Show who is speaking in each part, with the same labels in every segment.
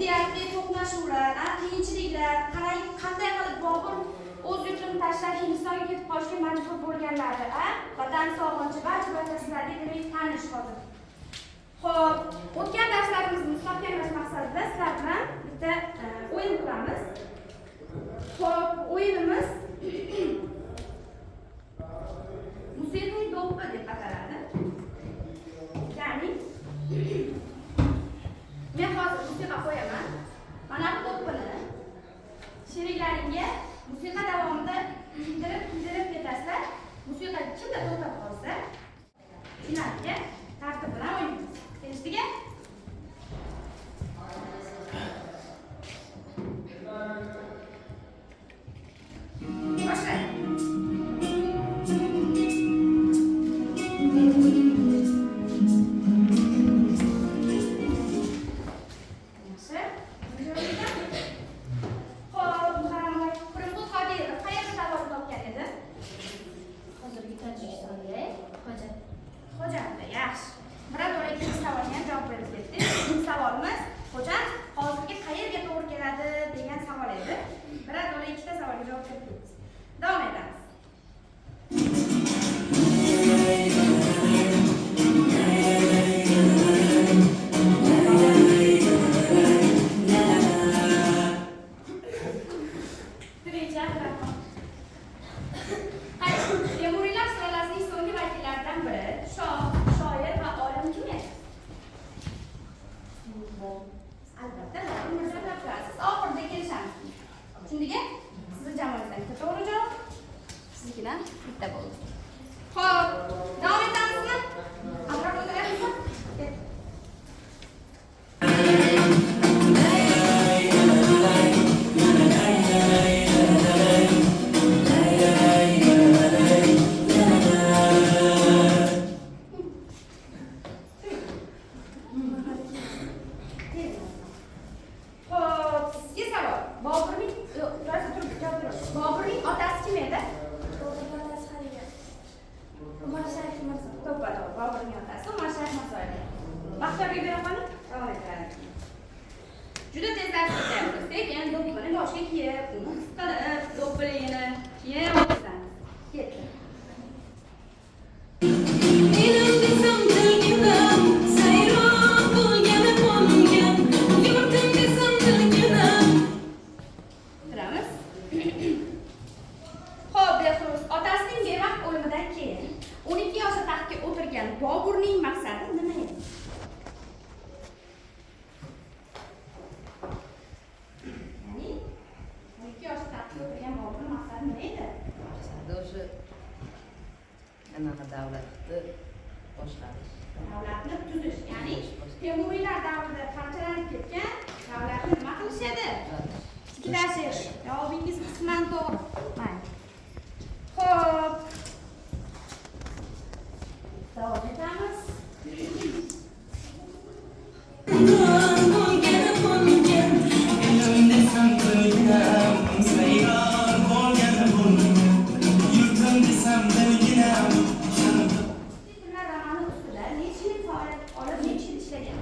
Speaker 1: ziddiyatli to'qnashuvlar, qiyinchiliklar, qanday qilib Bobur o'z yurtini tashlab Hindistonga ketib qolishga majbur bo'lganlari, vatan sog'inchi barcha sizlarga demak tanish hozir. Xo'p, o'tgan darslarimizni mustahkamlash maqsadida sizlar bilan bitta o'yin quramiz. Xo'p, o'yinimiz musiqiy do'ppi deb ataladi. Ya'ni men hozir musiqa qo'yaman. Mana bu do'ppini sheriklaringga musiqa davomida kuydirib ketasizlar. Musiqa kimda to'xtab qolsa, finalga tartib bilan o'ynaymiz. Kelishdiga? Boshlaymiz. Davom etamiz. Temuriylar sulolasining so'nggi vakillaridan biri shoh, shoir va olim kim edi? Albatta, siz oxirida kelishamiz. Shundiga sizni jamoangizdan bitta to'g'ri javob, siznikidan bitta bo'ldi. Xo'p, davom etamizmi? Atrof o'tirasizmi? Boburning otasi kim edi? Umar Sharif Mirzo. To'g'ri, Boburning otasi Umar Sharif Mirzo edi. Baxtiyorga beraman. Davom etamiz. Juda tezlashib ketyapmiz. Lekin do'ppini boshga kiyib, uni his qilib, do'ppiligini kiyib o'tamiz. Ketdi. Boburning maqsadi nima edi? Ya'ni 12 yoshda taxtga o'tirgan Boburning maqsadi nima edi?
Speaker 2: Maqsadi o'sha anaqa davlatni boshqarish.
Speaker 1: Davlatni tuzish, ya'ni Temuriylar davrida parchalanib ketgan davlatni nima qilish edi? Tiklashish. Javobingiz qisman to'g'ri. Mayli. Xo'p. Davom etamiz. Romani ustida necha yil faoliyat olib, necha yil ishlagan?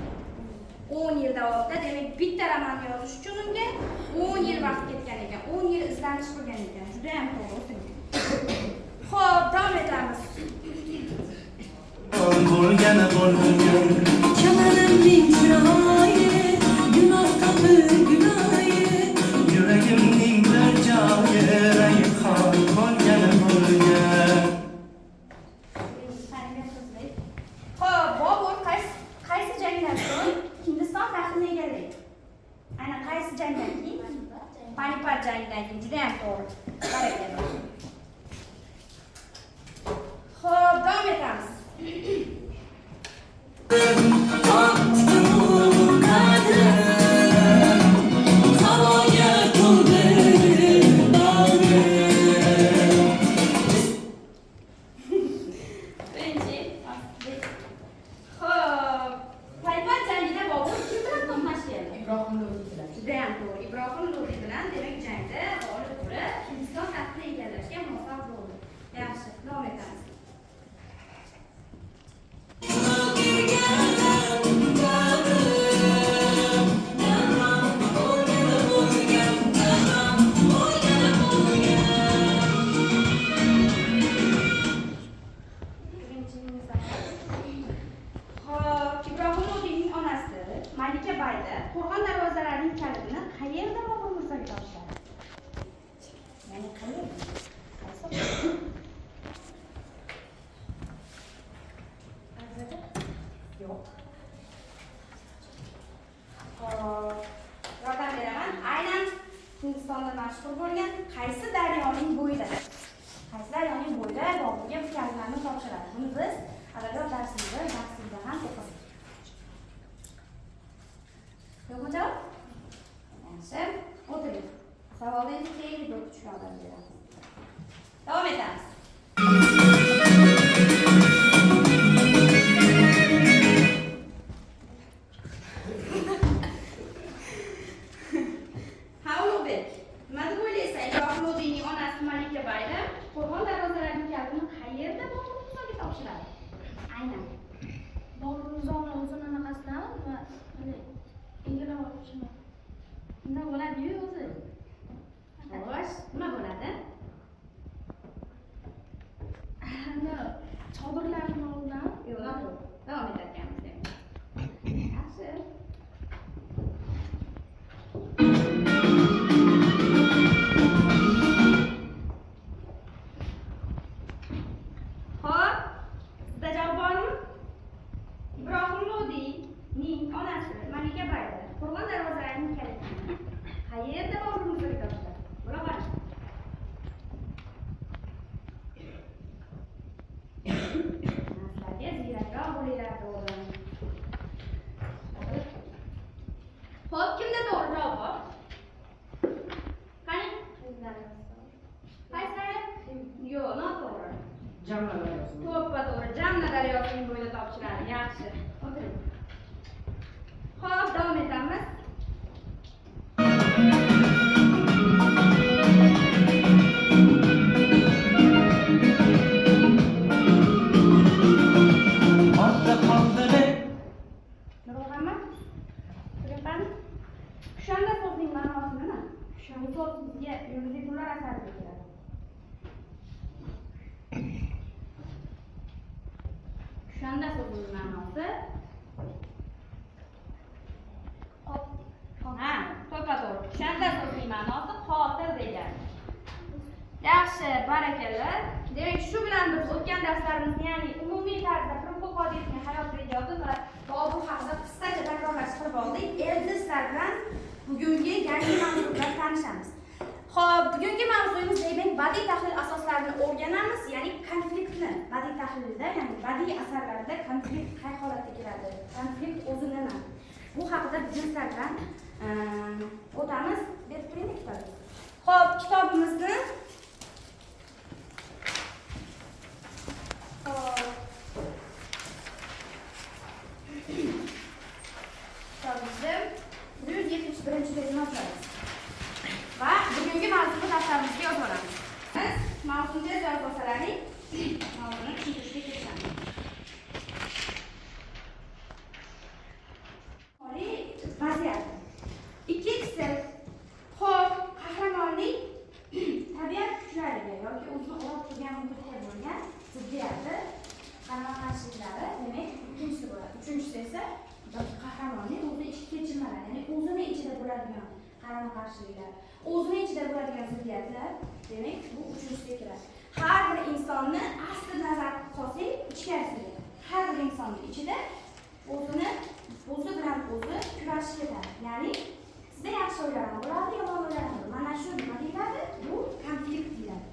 Speaker 1: 10 yil davomida, demak bitta roman yozish uchun unga 10 yil vaqt ketgan ekan. 10 yil izlanish qilgan ekan. Juda ham to'g'ri. Xo'p, davom etamiz.
Speaker 3: Bo'lgani bo'lgan chamanimning chiroyi gunoh qilib gunoyi yuragimning bir joyi rayhon bo'lgani bo'lgan.
Speaker 1: Xo'p, Bobur qaysi jangdan so'ng Hindiston taxtini egallaydi? Aynan qaysi jangdan keyin? Panipat jangidan keyin. Juda ham to'g'ri. Barakalloh. Xo'p, davom etamiz. Ibrohim Lo'li bilan demak jangda g'olib bo'lib Hindiston taxtini egallashga muvaffaq bo'ldi. Yaxshi, davom etamiz. bayda qo'rg'on darvozalarining kalitini qayerda Bobur Mirzoga topshiradi? Ya'ni qayerda? Yo'q. Yordam beraman. Aynan Hindistonda mashhur bo'lgan qaysi daryoning bo'yida? Qaysi daryoning bo'yida Boburga bu kalitlarni topshiradi? Buni biz adabiyot darsimizda ham o'qidik. Yo'qmi javob? Yaxshi. O'tiring. Savolda endi keyin bir yordam beramiz. Davom etamiz. Shunda so'zning ma'nosi to'ppa-to'g'ri. Shunda so'zning ma'nosi qotil degani. Yaxshi, barakalla. Demak, shu bilan biz o'tgan darslarimizni, ya'ni umumiy tarzda Firqul Qodiriyning hayot ijodi va Bobur haqida qisqacha takrorlashtirib oldik. Endi sizlar bilan bugungi yangi mavzu bilan tanishamiz. Xo'p, bugungi mavzuyimiz demak badiiy tahlil asoslarini o'rganamiz, ya'ni konfliktni. Badiiy tahlilda, ya'ni badiiy asarlarda konflikt qay holatda keladi? Konflikt o'zi nima? Bu haqida biz sizlar bilan o'tamiz. Berib turing kitobni. Xo'p, kitobimizni kitobimizni 171-bejini ochamiz. Va bugungi mavzuni daftarimizga yozib olamiz. Biz mavzuni yozib olsalaring, mavzuni tushuntirishga kirishamiz. Oliy vaziyat. Ikkinchisi, xo'p, qahramonning tabiat kuchlariga yoki o'zini o'rab turgan muhitga bo'lgan ziddiyati, qarama-qarshiliklari, demak, ikkinchisi bo'ladi. Uchinchisi esa qahramonning o'zi ichki kechinmalari, ya'ni o'zini ichida bo'ladigan qarama-qarshiliklar, o'zini ichida bo'ladigan ziddiyatlar, demak, bu uchinchisiga kiradi. Har bir insonni asli nazar solsak, ichkarisiga, har bir insonning ichida o'zi bilan o'zi kurashish ketadi. Ya'ni sizda yaxshi o'ylarim bo'ladi, yomon o'ylarim bo'ladi. Mana shu nima deyiladi? Bu konflikt deyiladi.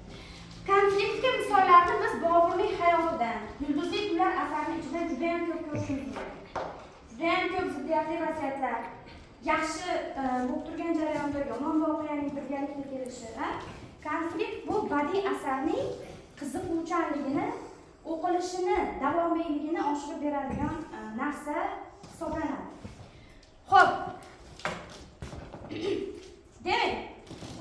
Speaker 1: Konfliktga misollarni biz Boburning hayotidan, Yulduzli kunlar asarining ichida juda ham ko'p ko'rishimiz mumkin. Juda ham ko'p ziddiyatli vaziyatlar, yaxshi bo'lib turgan jarayonda yomon voqeaning birgalikda kelishi. Konflikt bu badiiy asarning qiziquvchanligini, o'qilishini, davomiyligini oshirib beradigan narsa hisoblanadi. Xo'p. Demak,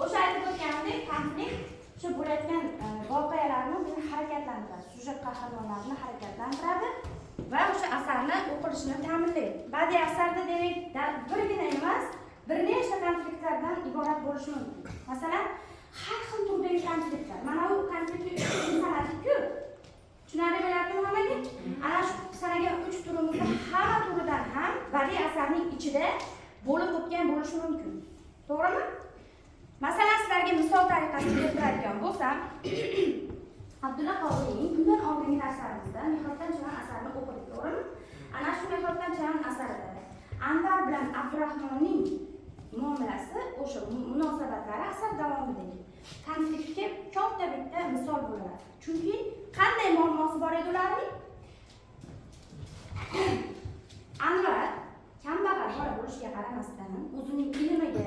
Speaker 1: o'sha aytib o'tganimdek, konflikt shu bo'layotgan voqealarni bizni harakatlantiradi, sujet qahramonlarini harakatlantiradi va o'sha asarni o'qilishini ta'minlaydi. Badiiy asarda demak birgina emas, bir nechta konfliktlardan iborat bo'lishi mumkin. Masalan, har xil turdagi konfliktlar. Mana bu konfliktni 3 turini sanadi-ku. Tushunarli bo'ladimi hammaga? Ana shu sanagan 3 turimizda hamma turidan ham badiiy asarning ichida bo'lib o'tgan bo'lishi mumkin. To'g'rimi? Masalan, sizlarga misol tariqasida keltiradigan bo'lsam, Abdulla Qodiriyning bundan oldingi darslarimizda Mehrobdan chiqqan asarini o'qidik, to'g'rimi? Ana shu Mehrobdan chiqqan asarida Anvar bilan Abdurahmonning muomalasi, o'sha munosabatlari asar davomidagi konfliktga katta bitta misol bo'ladi. Chunki qanday muammosi bor edi ularning? Anvar kambag'al bola bo'lishiga qaramasdan o'zining ilmiga,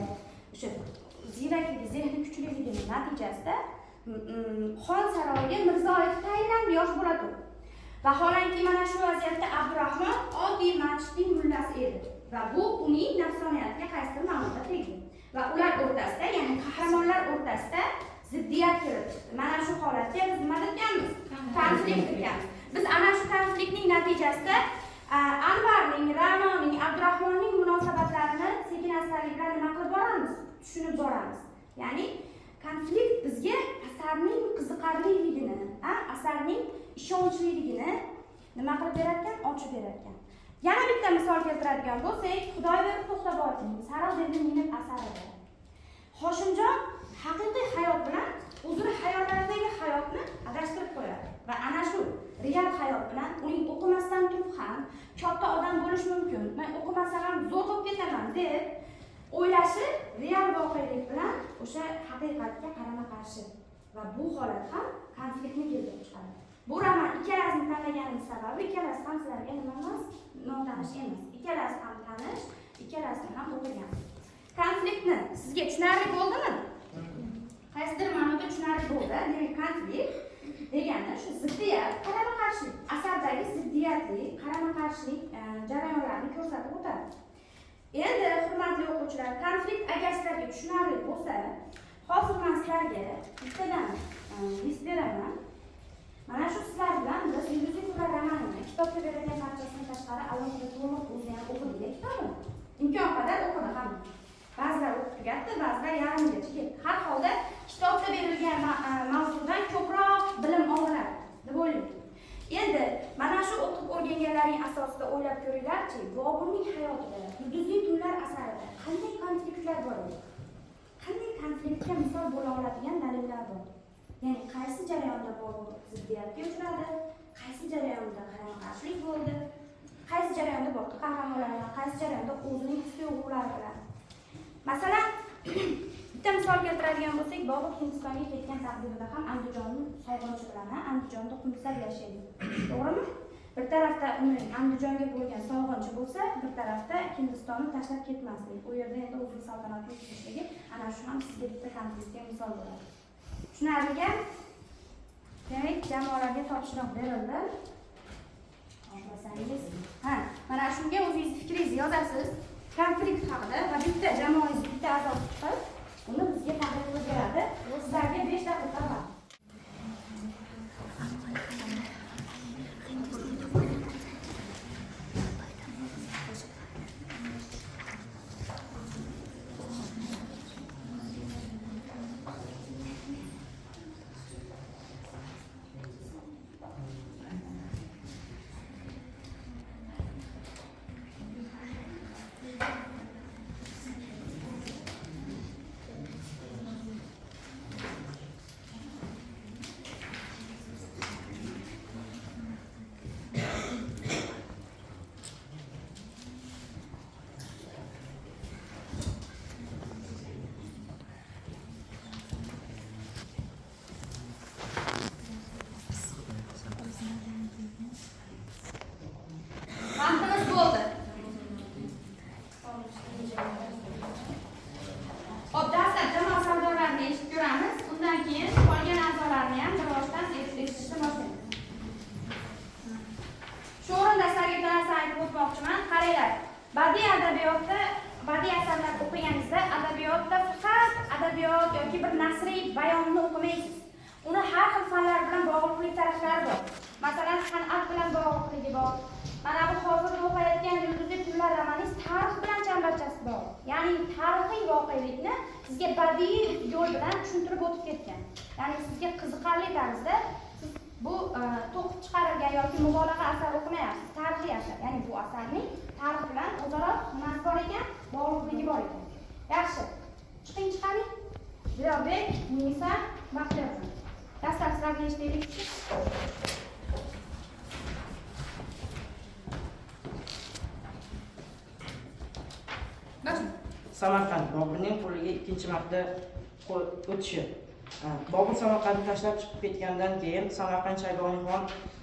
Speaker 1: o'sha zirakligi, zehni kuchliligini natijasida xon saroyiga mirzo etib tayinlandi yosh bolada. Vaholanki mana shu vaziyatda Abdurahmon oddiy masjidning mullasi edi va bu uning nafsoniyatiga qaysidir ma'noda tegdi. Va ular o'rtasida, ya'ni qahramonlar o'rtasida ziddiyat kelib chiqdi. Mana shu holatga biz nima deyapmiz? Konflikt deyapmiz. Biz ana shu konfliktning natijasida Anvarning, Ra'noning, Abdurahmonning munosabatlarini sekin-astalik bilan nima qilib boramiz? Tushunib boramiz. Ya'ni konflikt bizga asarning qiziqarliligini, asarning ishonchliligini nima qilib berarkan? Ochib berarkan. Yana bitta misol keltiradigan bo'lsak, Xudoyberdi To'xtaboyevning Saroq Devrining asarida Hoshimjon haqiqiy hayot bilan o'zini xayollaridagi hayotni adashtirib qo'yadi va ana shu real hayot bilan uning o'qimasdan turib ham katta odam bo'lish mumkin, men o'qimasa ham zo'r bo'lib ketaman deb o'ylashi real voqelik bilan o'sha haqiqatga qarama-qarshi va bu holat ham konfliktni keltirib chiqaradi. Bu roman ikkalasini tanlaganimiz sababi ikkalasi ham sizlarga nima emas, notanish emas. Ikkalasi ham tanish, ikkalasini ham o'qigan. Konfliktni sizga tushunarli bo'ldimi? Qaysidir ma'noda tushunarli bo'ldi. Demak, konflikt degani shu ziddiyat, qarama-qarshilik, asardagi ziddiyatli, qarama-qarshilik jarayonlarini ko'rsatib o'tadi. Endi, hurmatli o'quvchilar, konflikt agar sizlarga tushunarli bo'lsa, hozir men sizlarga bittadan list beraman. Mana shu sizlar bilan biz Yulduzli kunlar romanini kitobga berilgan parchasidan tashqari alohida to'liq o'zi ham o'qidik kitobni. Imkon qadar o'qidi ham. Ba'zilar o'qib tugatdi, ba'zilar yarmigacha ketdi. Har holda kitobda berilgan mavzudan ko'proq bilim olinadi deb o'ylayman. Endi mana shu o'qib o'rganganlaring asosida o'ylab ko'ringlarchi, Boburning hayotida, Yulduzli tunlar asarida qanday konfliktlar bor edi? Qanday konfliktga misol bo'la oladigan dalillar bor? Ya'ni qaysi jarayonda Bobur ziddiyatga uchradi, qaysi jarayonda qarama-qarshilik bo'ldi, qaysi jarayonda boshqa qahramonlar bilan, qaysi jarayonda o'zining his-tuyg'ulari bilan. Masalan, bitta misol keltiradigan bo'lsak, Bobur Hindistonga ketgan taqdirida ham Andijonning sog'inchi bilan Andijonda qumsal yashaydi. To'g'rimi? Bir tarafda uning Andijonga bo'lgan sog'inchi bo'lsa, bir tarafda Hindistonni tashlab ketmaslik. U yerda endi o'zining saltanatli yurtishligi ana shu ham sizga bitta konfliktga misol bo'ladi. Tushunarliga? Demak, jamoalarga topshiriq berildi. Olmasangiz, mana shunga o'zingiz fikringizni yozasiz. Konflikt haqida va bitta jamoangiz bitta a'zosi chiqib, uni bizga tahlil qilib beradi. Sizlarga 5 daqiqa vaqt. Badiiy adabiyotda, badiiy asarlar o'qiganingizda adabiyotda faqat adabiyot yoki bir nasriy bayonni o'qimaysiz. Uni har xil fanlar bilan bog'liqlik taraflari bor. Masalan, san'at bilan bog'liqligi bor. Mana bu hozir o'qiyotgan Yulduzli tunlar romani tarix bilan chambarchasi bor. Ya'ni tarixiy voqelikni sizga badiiy yo'l bilan tushuntirib o'tib ketgan. Ya'ni sizga qiziqarli tarzda siz bu to'qib chiqarilgan yoki mubolag'a asar o'qimayapsiz, tarixiy asar. Ya'ni bu asarning tarix bilan o'zaro nimasi bor ekan? Bog'liqligi bor ekan. Yaxshi. Chiqing chiqaring. Dilorbek, Munisa, Baxtiyorjon. Dastlab sizlarga eshitaylik.
Speaker 4: Samarqand Boburning qo'liga ikkinchi marta o'tishi. Bobur Samarqandni tashlab chiqib ketgandan keyin Samarqand Shayboniyxon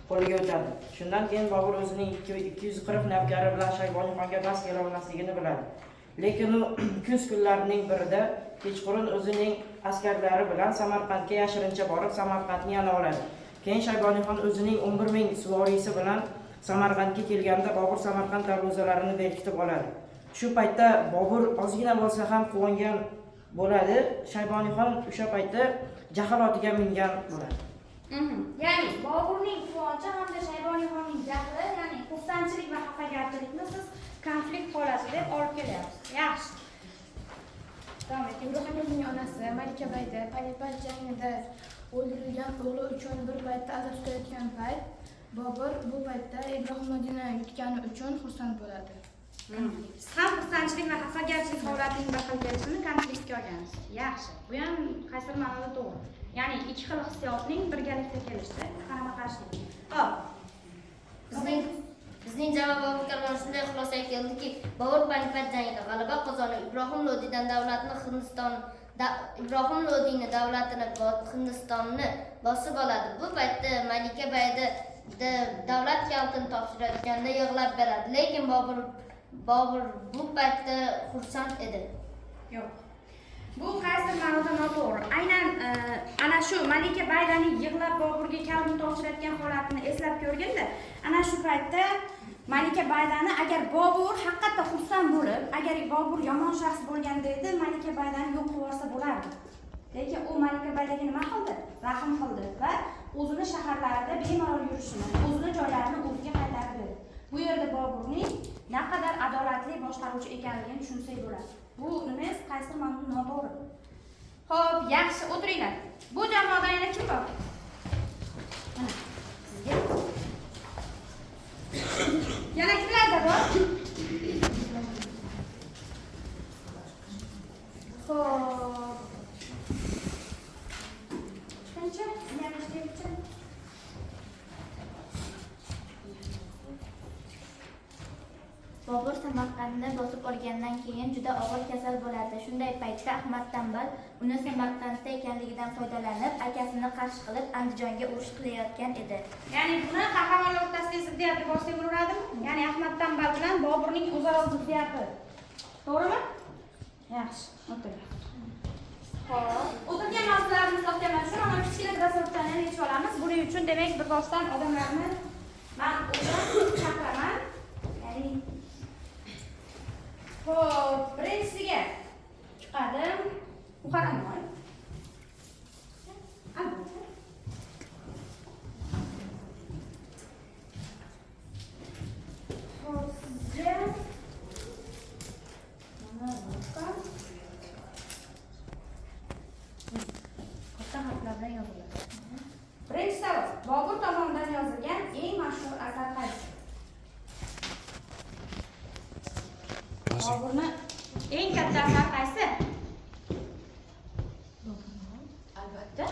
Speaker 4: qo'liga o'tadi. Shundan keyin Bobur o'zining 240 navkari bilan Shayboniyxonga bas kela olmasligini biladi. Lekin u kuz kunlarining birida kechqurun o'zining askarlari bilan Samarqandga yashirincha borib, Samarqandni yana oladi. Keyin Shayboniyxon o'zining 11 ming suvorisi bilan Samarqandga kelganda Bobur Samarqand darvozalarini berkitib oladi. Shu paytda Bobur ozgina bo'lsa ham quvongan bo'ladi. Shayboniyxon o'sha paytda jahl otiga mingan bo'ladi.
Speaker 1: Ya'ni Boburning quvonchi hamda Shayboniyxonning jahli, ya'ni xursandchilik va xafagarchilikni siz konflikt holati deb olib kelyapsiz. Yaxshi.
Speaker 5: Davom eting. Ibrohimning onasi Malika Bayda Panipat jangida o'ldirilgan o'g'li uchun bir paytda azob tutayotgan payt Bobur bu paytda Ibrohim Lodinni yutgani uchun xursand bo'ladi.
Speaker 1: Siz ham xursandchilik va xafagarchilik holatining bir xil kelishini konfliktga olgansiz. Yaxshi. Bu ham qaysi ma'noda to'g'ri. Ya'ni ikki xil hissiyotning birgalikda kelishi, qarama-qarshilik. Xo'p.
Speaker 6: Bizning javob Bobur shunday xulosaga keldiki, Bobur Panipat jangida g'alaba qozonib, Ibrohim Lodiyni davlatini Hindistonni bosib oladi. Bu paytda Malika Bayda davlat kaltini topshirayotganda yig'lab beradi. Lekin Bobur bu paytda xursand edi.
Speaker 1: Yo'q. Bu qaysi ma'noda noto'g'ri. Aynan ana shu Malika Baydaning yig'lab Boburga kalbini topshirayotgan holatini eslab ko'rganda, ana shu paytda Malika Baydani agar Bobur haqiqatda xursand bo'lib, agar Bobur yomon shaxs bo'lganda edi, Malika Baydani yo'q qilib yuborsa bo'lardi. Lekin u Malika Baydaga nima qildi? Rahm qildi va o'zini shaharlarida bemalol yurishini, o'zini joylarini o'ziga qaytarib berdi. Bu yerda Boburning naqadar adolatli boshqaruvchi ekanligini tushunsak bo'ladi. Bu nimas qaysi ma'noda noto'g'ri. Xo'p, yaxshi, o'tiringlar. Bu jamoada yana kim bor? Mana sizga. Yana kimlarda bor? Xo'p. Qancha? Yana ishlayapti.
Speaker 7: Bobur Samarqandni bosib olgandan keyin juda og'ir kasal bo'ladi. Shunday paytda Ahmad Tanbal uni Samarqandda ekanligidan foydalanib, akasini qarshi qilib Andijonga urush qilayotgan edi.
Speaker 1: Ya'ni buni qahramonlar o'rtasida ziddiyat deb olsak bo'ladimi? Ya'ni Ahmad Tanbal bilan Boburning o'zaro ziddiyati. To'g'rimi? Yaxshi, o'tiring. Xo'p, o'tirgan narsalarni mustahkamlashni mana kichkina dastavotdan yechib olamiz. Buning uchun demak bir boshdan odamlarni men o'zim chaqiraman. Ya'ni xo'p, birinchisiga chiqadim. Muharramoy. Xo'p, sizga mana buqa. Katta harflar bilan yoziladi. Birinchi savol. Bobur tomonidan yozilgan eng mashhur asar qaysi? Boburni eng katta asar qaysi? Albatta.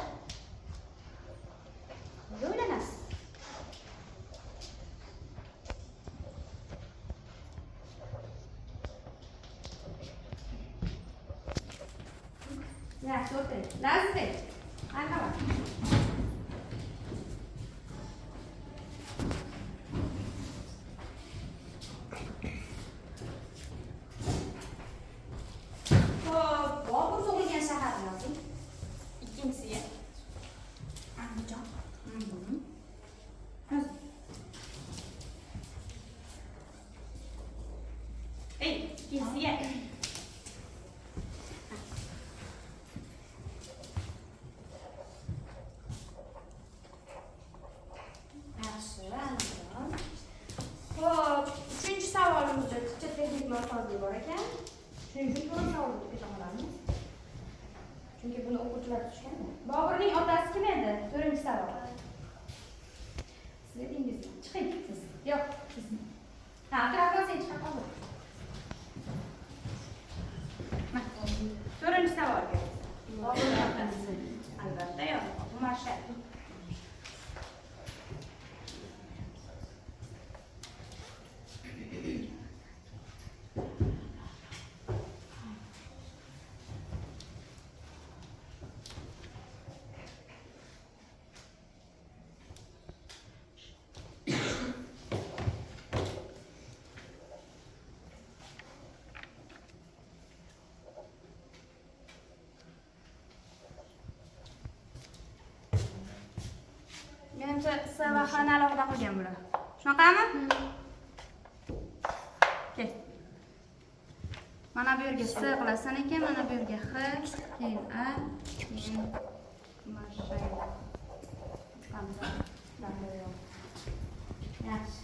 Speaker 1: Nega o'ylanasiz? Yaxshi, o'tiring. Lazizbek, qanaqa bor? Bobur tug'ilgan shaharni yozing. Ikkinchisiga Andijon. Yozing. Ikkinchisiga yaxshi, Andijon. Xo'p, uchinchi savolimizda tikcha texnik nosozlik bor ekan. Shuning uchun to'g'ri savolga keta olamiz. Chunki buni o'quvchilar tushgan. Boburning otasi kim edi? To'rtinchi savol. Siz edingizmi? Chiqing siz. Yo'q, siz. Ha, mikrofon sen chiqar qol. To'rtinchi savolga. Albatta yo'q. Umarshak. Menimcha S va H ni alohida qilgan bular. Shunaqami? Kel. Mana bu yerga S qilasan ekan, mana bu yerga H, keyin A, keyin Umarshak. Yaxshi.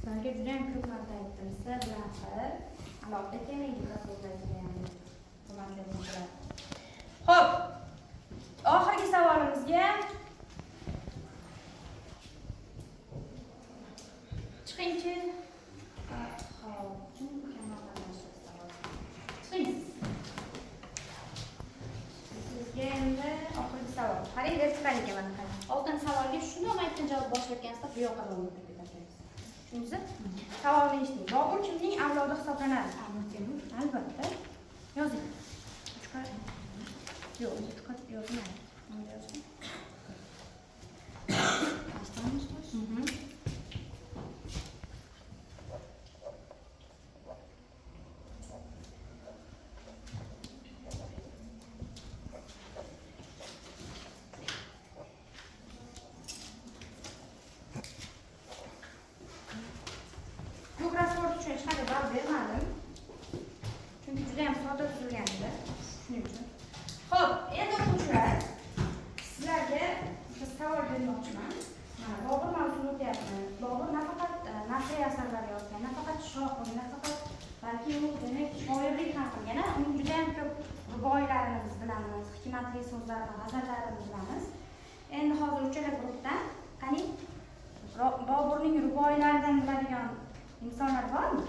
Speaker 1: Sizlarga juda ham ko'p marta aytdim. S bilan H alohida kelmaydi so'zlaydigan. Xo'p. Oxirgi savolimizga chiqingchi. Sizga endi oxirgi savol. Qarang, respublika mana qarang. Oltinchi savolga shundoq aytgan javob boshlayotgansizda bu yoqqa davom etamiz. Tushundingizmi? Savolni eshiting. Bobur kimning avlodi hisoblanadi? Albatta. Yozing. Yo'q, yozmaydi. Bunga yozing. Bu crossword uchun hech qanday ball bermadim. Chunki juda ham sodda tuzilgandi. Shuning uchun. Xo'p, endi o'quvchilar, sizlarga bir savol bermoqchiman. Mana Bobur mavzusini o'tyapmiz. Bobur nafaqat nasriy asarlar yozgan, nafaqat shoir, nafaqat balki u demak shoirlik ham qilgan. Uning juda ham ko'p ruboiylarini biz bilamiz, hikmatli so'zlarini, g'azallarini bilamiz. Endi hozir uchala guruhdan qani Boburning ruboiylaridan biladigan insonlar bormi?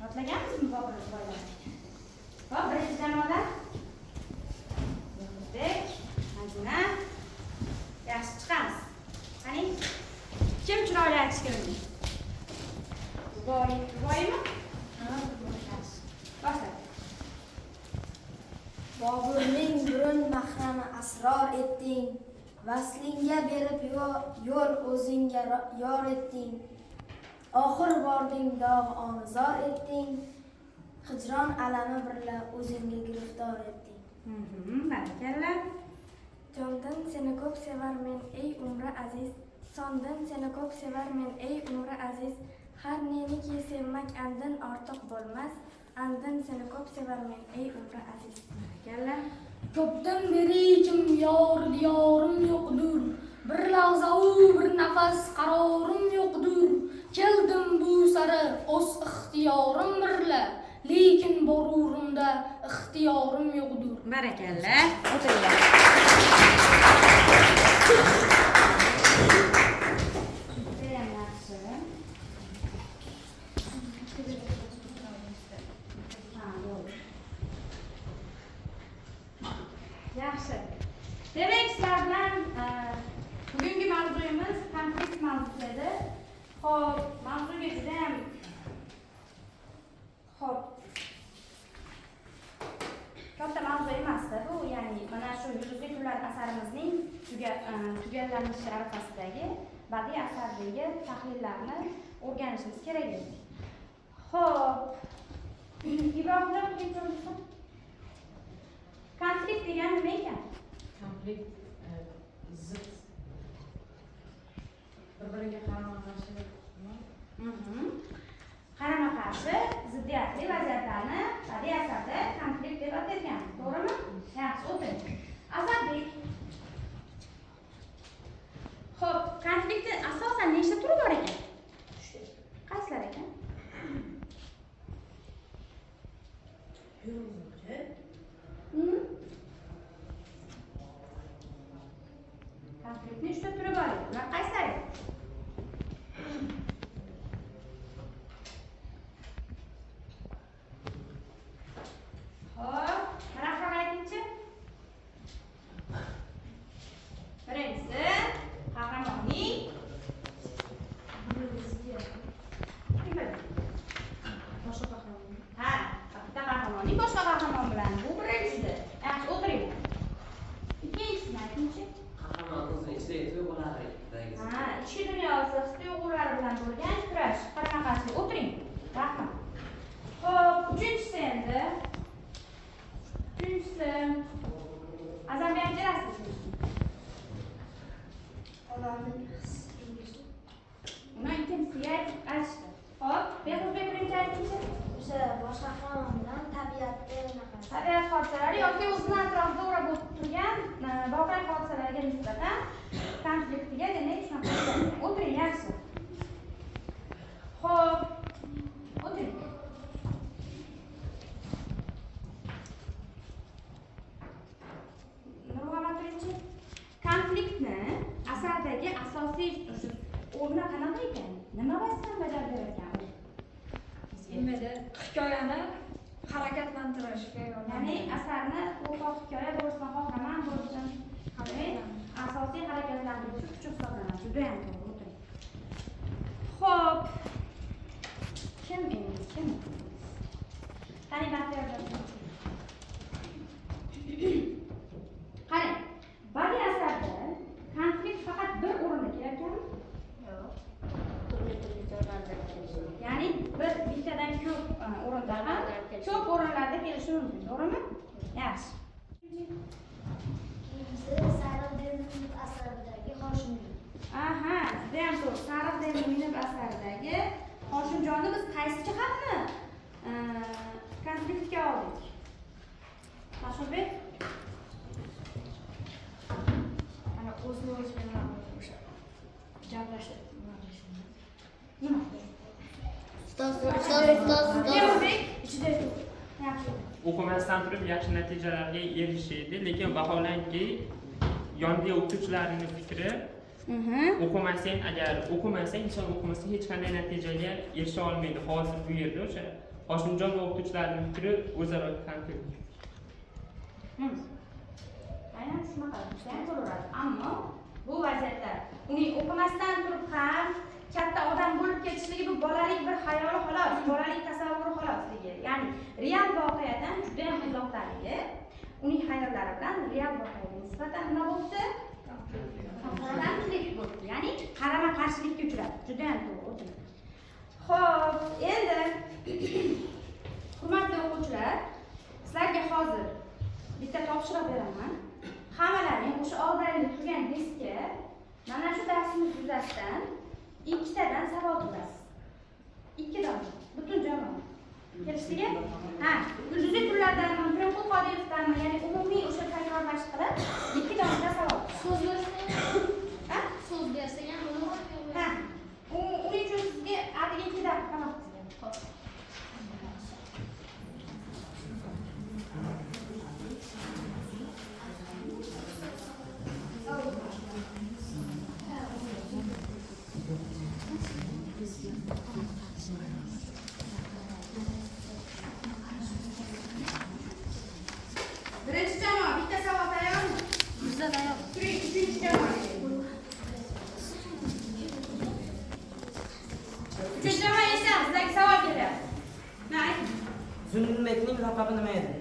Speaker 1: Yodlaganmizmi Bobur ruboiylarini? Hop, birinchi jamoadan Yo'qbek, Madina. Yaxshi chiqamiz. Qani? Kim chiroyli aytishga urinadi? Ruboiymi? Ha, yaxshi. Boshla.
Speaker 5: Boburning burun mahrami asror etding, vaslingga berib yo'l o'zingga yor etding. Oxir bording dog' omizor etding, hijron alami birla o'zingga giriftor etding.
Speaker 1: Barakalla.
Speaker 5: Jondan seni ko'p sevarmen ey umri aziz, sondan seni ko'p sevarmen ey umri aziz. Har neniki sevmak andin ortiq bo'lmas, andin seni ko'p sevarmen ey umri aziz.
Speaker 1: Barakalla.
Speaker 5: Ko'pdan beri kim yor diyorim yo'qdur, bir lahza bir nafas qarorim yo'qdur. Keldim bu sari o'z ixtiyorim birla, lekin borurimda ixtiyorim yo'qdur.
Speaker 1: Barakalla. O'tiringlar. Judayam yaxshi. Yaxshi. Demak, sizlar bilan bugungi mavzuyimiz konflikt mavzusi edi. Xo'p, mavzuga juda ham katta mavzu emasdi bu, ya'ni mana shu yulduzli kunlar asarimizning tugallanishi arafasidagi badiiy asardagi tahlillarni o'rganishimiz kerak edi. Xo'p, Ibrohimjon keltirsin. Konflikt degani nima ekan?
Speaker 4: Konflikt zid bir-biriga qarama-qarshi
Speaker 1: Qarama-qarshi ziddiyatli vaziyatlarni badiiy asarda konflikt deb atalgan. To'g'rimi? Yaxshi, o'tiring. Azadbek. Xo'p, konfliktni asosan nechta turi bor ekan? Qaysilar ekan? Konfliktning 3 ta turi bor edi. Ular qaysilari? Xo'p, mana aytingchi. Birinchisi qahramonning
Speaker 5: boshqa qahramon.
Speaker 1: ha, bitta qahramonning boshqa qahramon bilan. Bu birinchisi. Yaxshi, o'tiring. Ikkinchisini aytingchi.
Speaker 8: Qahramon o'zining ichidagi tuyg'ularidagi
Speaker 1: Ha, ichki dunyosi, his-tuyg'ulari bilan bo'lgan kurash, qarama-qarshilik. O'tiring. Rahmat. Xo'p, uchinchisi endi. Uchinchisi. Azalbek berasiz.
Speaker 5: Ularning
Speaker 1: Uni ikkinchisiga aytishdi. Xo'p, Behruzbek birinchi aytingchi.
Speaker 5: o'sha boshqa qahramon bilan tabiatda unaqa.
Speaker 1: Tabiat hodisalari yoki o'zini atrofida o'rab o'tib turgan voqea hodisalarga nisbatan konfliktiga demak shunaqa bo'ladi. O'tiring, yaxshi. Xo'p, o'tiring. Nurmuhammad birinchi. Konfliktni asardagi asosiy o'rni qanaqa ekan? Nima vazifani bajarib bergan?
Speaker 5: Nimada hikoyani harakatlantirishga
Speaker 1: Ya'ni asarni o'rtoq hikoya bo'lsin, qahramon bo'lsin, asosiy harakatlantiruvchi kuch hisoblanadi. Juda ham to'g'ri. O'tiring. Xo'p. Kim endi? Kim? Qani Baxtiyor qarang, badiiy asarda konflikt faqat bir o'rinda kelar ekanmi?
Speaker 6: Yo'q. Turli joylarda kelishadi.
Speaker 1: Ya'ni bittadan ko'p o'rinda ham ko'p o'rinlarda kelishi mumkin, to'g'rimi? Yaxshi.
Speaker 5: Sariq dengiz asaridagi Hoshimjon.
Speaker 1: Aha, juda ham to'g'ri. Sariq dengiz asaridagi Hoshimjonni biz qaysi jihatni konfliktga oldik? Mashhurbek?
Speaker 5: Ana o'zini o'zi bilan o'sha gaplashib
Speaker 1: Nima?
Speaker 6: Ustoz.
Speaker 1: Behruzbek ichida yaxshi.
Speaker 9: O'qimasdan turib yaxshi natijalarga erishishdi, lekin vaholanki yonidagi o'qituvchilarining fikri o'qimasang, agar o'qimasang, inson o'qimasa hech qanday natijaga erisha olmaydi. Hozir bu yerda o'sha Hoshimjon va o'qituvchilarining fikri o'zaro konflikt.
Speaker 1: Aynan shunaqa ham bo'laveradi. Ammo bu vaziyatda uning o'qimasdan turib ham katta odam bo'lib ketishligi bu bolalik bir xayoli xolos, bolalik tasavvuri xolosligi. Ya'ni real voqeadan juda ham uzoqdaligi. Uning xayollari bilan real voqeaga nisbatan nima bo'ldi? Konflikt bo'ldi. Ya'ni qarama-qarshilikka uchradi. Juda ham to'g'ri. Xo'p, endi hurmatli o'quvchilar, sizlarga hozir bitta topshiriq beraman. Hammalaring o'sha oldingizda turgan diskka mana shu darsimiz yuzasidan ikkitadan savol tuzasiz. Ikkidan, butun jamoa. Kelishdiki? Ha, yulduzli turlardanmi, Pirimqul Qodirovdanmi, ya'ni umumiy o'sha takrorlash qilib, ikkitadan savol.
Speaker 5: so'z bersa,
Speaker 1: Ha?
Speaker 5: so'z bersa ham bo'laveradi.
Speaker 1: Ha. Uning uchun sizga atigi 2 daqiqa vaqt sizga. Xo'p. Birinchi jamoa bitta savol tayyormi?
Speaker 5: Bizda tayyor.
Speaker 1: Turing, uchinchi jamoa. Uchinchi jamoa eshitamiz, sizlarga savol kelyapti. Mana ayting.
Speaker 4: Zulmbekning laqabi nima edi?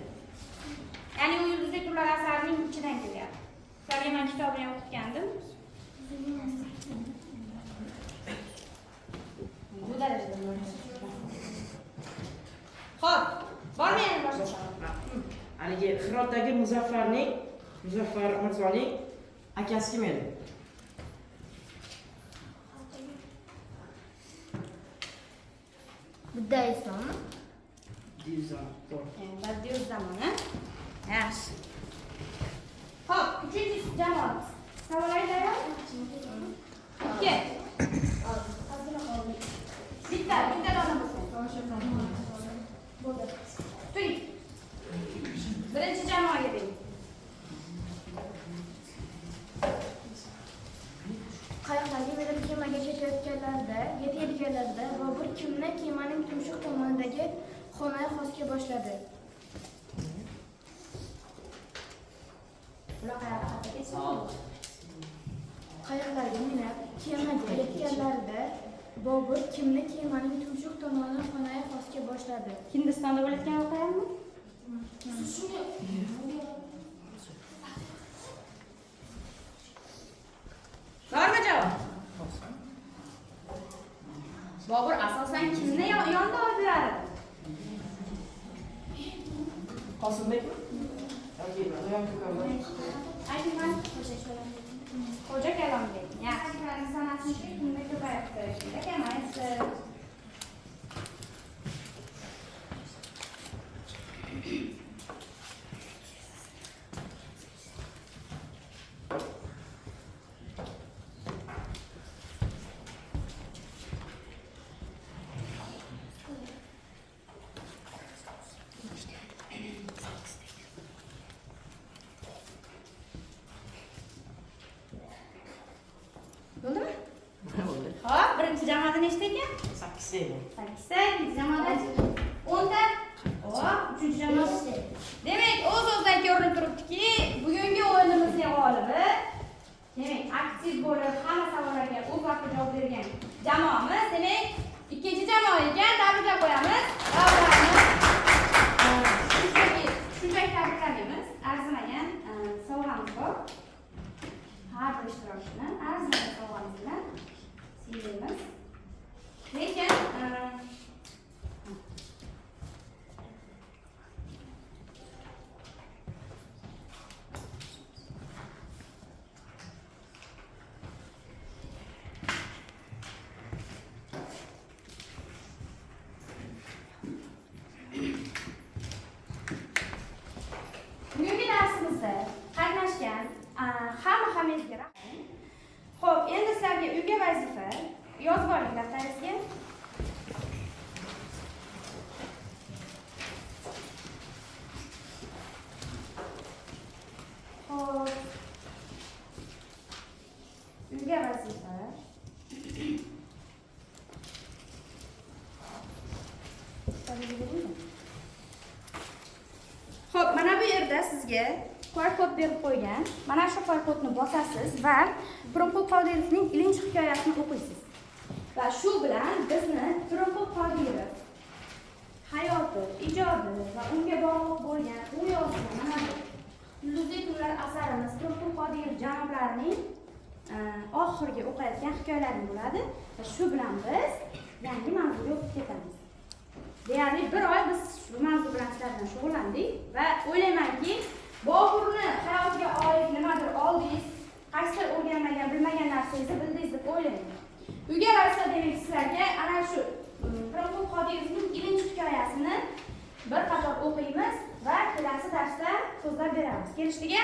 Speaker 1: Ya'ni u yulduzli turlar asarining ichidan kelyapti. Sizlarga men kitobini o'qitgandim. Bu darajada Xo'p, bormayman boshqa.
Speaker 4: Haligi Hirotdagi Muzaffar Mirzoning akasi kim edi?
Speaker 6: Buddaiston.
Speaker 4: Dizon. To'g'ri.
Speaker 1: Baddiyoz zamoni. Yaxshi. Xo'p, uchinchi jamoa. Savollar tayyor? Ikki. Bitta dona bo'lsin. Bo'ldi. Turing. Birinchi jamoaga bering.
Speaker 5: xonaga yetayotganlarida Bobur kimni kemaning tumshuq tomonidagi xonaga xosga boshladi.
Speaker 1: Ular qayoqqa ketdi?
Speaker 5: Qayiqlarga minib kemaga yetganlarida Bobur kimni kemaning tumshuq tomonidan xonaga xosga boshladi.
Speaker 1: Hindistonda bo'layotgan voqeami? Bormi javob? Bobur asosan kimni yonida olib yuradi?
Speaker 4: Qosimbek yoki No'yon ko'karlar.
Speaker 1: Aytman, Xo'ja Kalonbek. Yaxshi, sanasi kimni ko'payapti? Shunda kamayapti. Bo'ldimi?
Speaker 4: Bo'ldi.
Speaker 1: Xo'p, birinchi jamoada nechta ekan?
Speaker 4: 8 edi.
Speaker 1: 8 ta, ikkinchi jamoada 10 ta. Xo'p, uchinchi jamoada. Demak, o'z-o'zidan ko'rinib turibdiki, bugungi o'yinimizning g'olibi, demak, aktiv bo'lib, hamma savollarga o'z vaqtida javob bergan jamoamiz. Demak, ikkinchi jamoa ekan, tabriklab qo'yamiz. Shunchaki tabriklamaymiz. Arzimagan sovg'amiz bor. Har bir ishtirokchini arzimagan sovg'amiz bilan siylaymiz. Lekin bugungi darsimizda qatnashgan hammaga rahmat. Xo'p, endi sizlarga uyga vazifa yozib oling daftaringizga. Xo'p. Uyga vazifa. Xo'p, mana bu yerda sizga QR-kod berib qo'ygan. Mana shu QR-kodni bosasiz va Pirimqul Qodirovning ilinj hikoyasini o'qiysiz. Va shu bilan bizni Pirimqul Qodirov hayoti, ijodi va unga bog'liq bo'lgan u yozgan mana bu Yulduzli kunlar asarimiz Pirimqul Qodirov janoblarining oxirgi o'qiyotgan hikoyalari bo'ladi. Va shu bilan biz yangi mavzuga o'tib ketamiz. Deyarli bir oy biz shu mavzu bilan sizlardan shug'ullandik va o'ylaymanki, Boburni hayotiga oid nimadir oldingiz, qaysidir o'rganmagan, bilmagan narsangizni bildingiz deb o'ylayman. Uyga vazifa demak sizlarga ana shu Pirimqul Qodirovning ilinj hikoyasini bir qator o'qiymiz va kelasi darsda so'zlab beramiz. Kelishdikmi?